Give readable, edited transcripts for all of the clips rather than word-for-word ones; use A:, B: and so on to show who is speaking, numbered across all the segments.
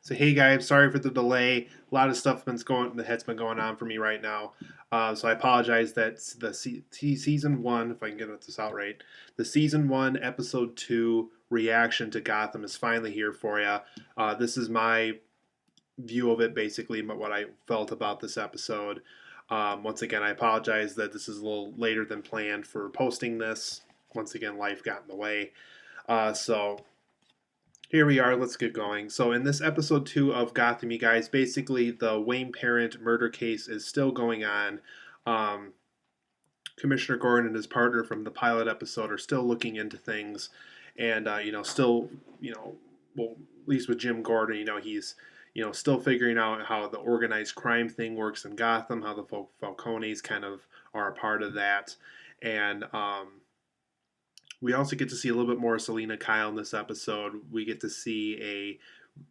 A: So hey guys, sorry for the delay. A lot of stuff has been going on for me right now. So I apologize that season one, if I can get this out right, the season one episode two reaction to Gotham is finally here for you. This is my view of it, basically, what I felt about this episode. Once again, I apologize that this is a little later than planned for posting this. Once again, life got in the way. So here we are. Let's get going. So, in this episode two of Gotham, you guys, basically the Wayne Parent murder case is still going on. Um, Commissioner Gordon and his partner from the pilot episode are still looking into things, and still, well, at least with Jim Gordon, he's still figuring out how the organized crime thing works in Gotham, how the Falcones kind of are a part of that, and we also get to see a little bit more of Selina Kyle in this episode. We get to see a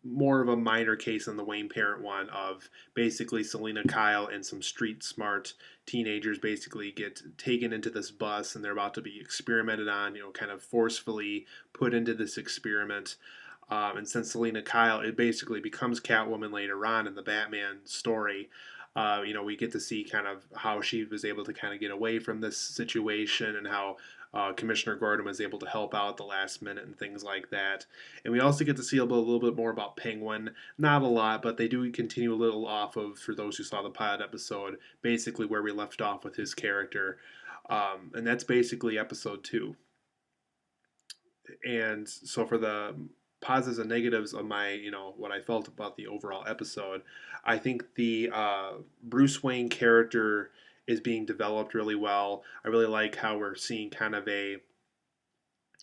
A: more of a minor case than the Wayne Parent one of basically Selina Kyle and some street smart teenagers basically get taken into this bus and they're about to be experimented on, kind of forcefully put into this experiment. And since Selina Kyle, it basically becomes Catwoman later on in the Batman story. We get to see kind of how she was able to kind of get away from this situation and how Commissioner Gordon was able to help out at the last minute and things like that. And we also get to see a little bit more about Penguin. Not a lot, but they do continue a little off of, for those who saw the pilot episode, basically where we left off with his character. And that's basically episode two. And so for the positives and negatives of my, what I felt about the overall episode, I think the Bruce Wayne character is being developed really well. I really like how we're seeing kind of a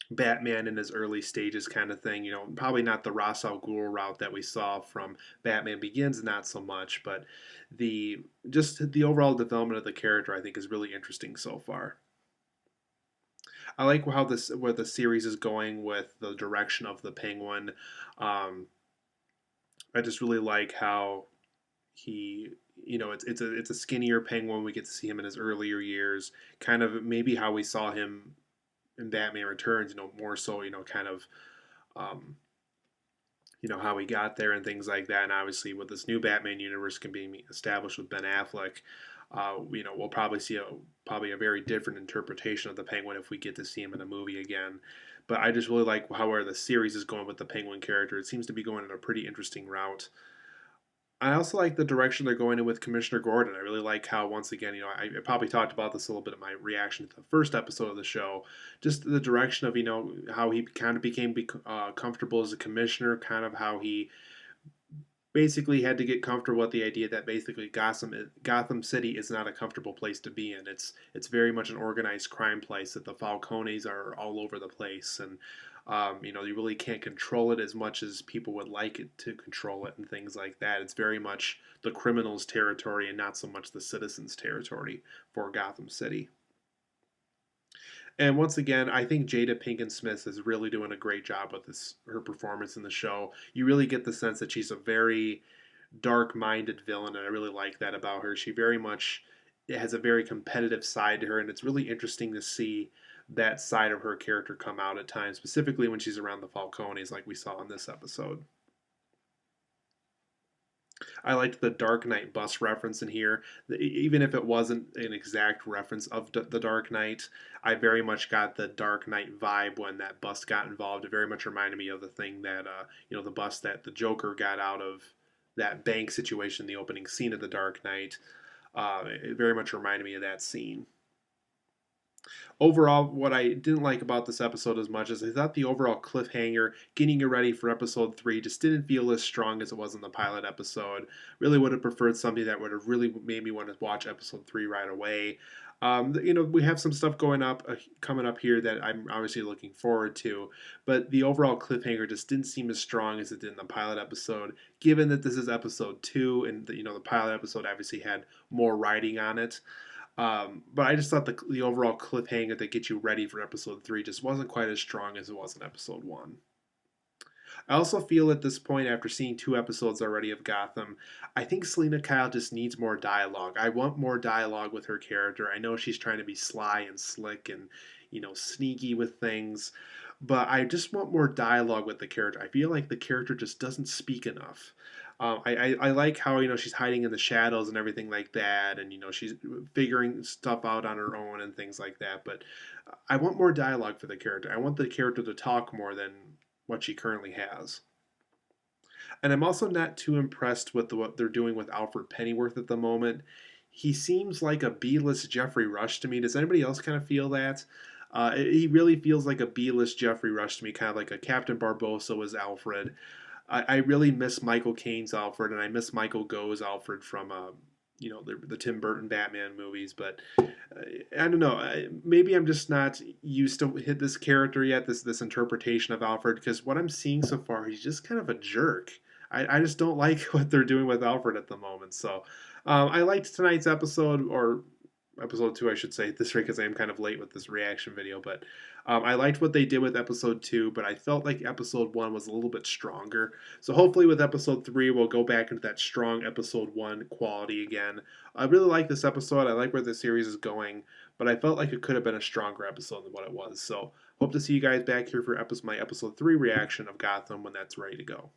A: Batman in his early stages kind of thing. Probably not the Ra's al Ghul route that we saw from Batman Begins, not so much, but the overall development of the character I think is really interesting so far. I like where the series is going with the direction of the Penguin. I just really like how he, it's a skinnier Penguin. We get to see him in his earlier years, kind of maybe how we saw him in Batman Returns. More so, kind of, um, how he got there and things like that. And obviously, with this new Batman universe can be established with Ben Affleck, we'll probably see probably a very different interpretation of the Penguin if we get to see him in a movie again. But I just really like how where the series is going with the Penguin character. It seems to be going in a pretty interesting route. I also like the direction they're going in with Commissioner Gordon. I really like how, once again, I probably talked about this a little bit in my reaction to the first episode of the show. Just the direction of, how he kind of became comfortable as a commissioner, kind of how he basically had to get comfortable with the idea that basically Gotham City is not a comfortable place to be in. It's very much an organized crime place that the Falcones are all over the place, and you really can't control it as much as people would like it to control it and things like that. It's very much the criminals' territory and not so much the citizens' territory for Gotham City. And once again, I think Jada Pinkett Smith is really doing a great job with her performance in the show. You really get the sense that she's a very dark-minded villain, and I really like that about her. She very much has a very competitive side to her, and it's really interesting to see that side of her character come out at times, specifically when she's around the Falcones, like we saw in this episode. I liked the Dark Knight bus reference in here. Even if it wasn't an exact reference of the Dark Knight, I very much got the Dark Knight vibe when that bus got involved. It very much reminded me of the thing that, the bus that the Joker got out of that bank situation, the opening scene of the Dark Knight. It very much reminded me of that scene. Overall, what I didn't like about this episode as much as I thought the overall cliffhanger, getting you ready for episode 3, just didn't feel as strong as it was in the pilot episode. Really would have preferred something that would have really made me want to watch episode 3 right away. We have some stuff coming up here that I'm obviously looking forward to, but the overall cliffhanger just didn't seem as strong as it did in the pilot episode. Given that this is episode 2, and the pilot episode obviously had more writing on it. But I just thought the overall cliffhanger that gets you ready for episode 3 just wasn't quite as strong as it was in episode 1. I also feel at this point, after seeing 2 episodes already of Gotham, I think Selina Kyle just needs more dialogue. I want more dialogue with her character. I know she's trying to be sly and slick and, sneaky with things, but I just want more dialogue with the character. I feel like the character just doesn't speak enough. I like how she's hiding in the shadows and everything like that, and she's figuring stuff out on her own and things like that. But I want more dialogue for the character. I want the character to talk more than what she currently has. And I'm also not too impressed with what they're doing with Alfred Pennyworth at the moment. He seems like a B-list Jeffrey Rush to me. Does anybody else kind of feel that? He really feels like a B-list Jeffrey Rush to me, kind of like a Captain Barbosa was Alfred. I really miss Michael Caine's Alfred, and I miss Michael Goh's Alfred from the Tim Burton Batman movies. But I don't know. Maybe I'm just not used to hit this character yet. This interpretation of Alfred, because what I'm seeing so far, he's just kind of a jerk. I just don't like what they're doing with Alfred at the moment. So I liked tonight's episode, or episode 2, I should say, this week, because I am kind of late with this reaction video. But I liked what they did with episode 2, but I felt like episode 1 was a little bit stronger. So hopefully with episode 3, we'll go back into that strong episode 1 quality again. I really like this episode. I like where the series is going, but I felt like it could have been a stronger episode than what it was. So hope to see you guys back here for my episode 3 reaction of Gotham when that's ready to go.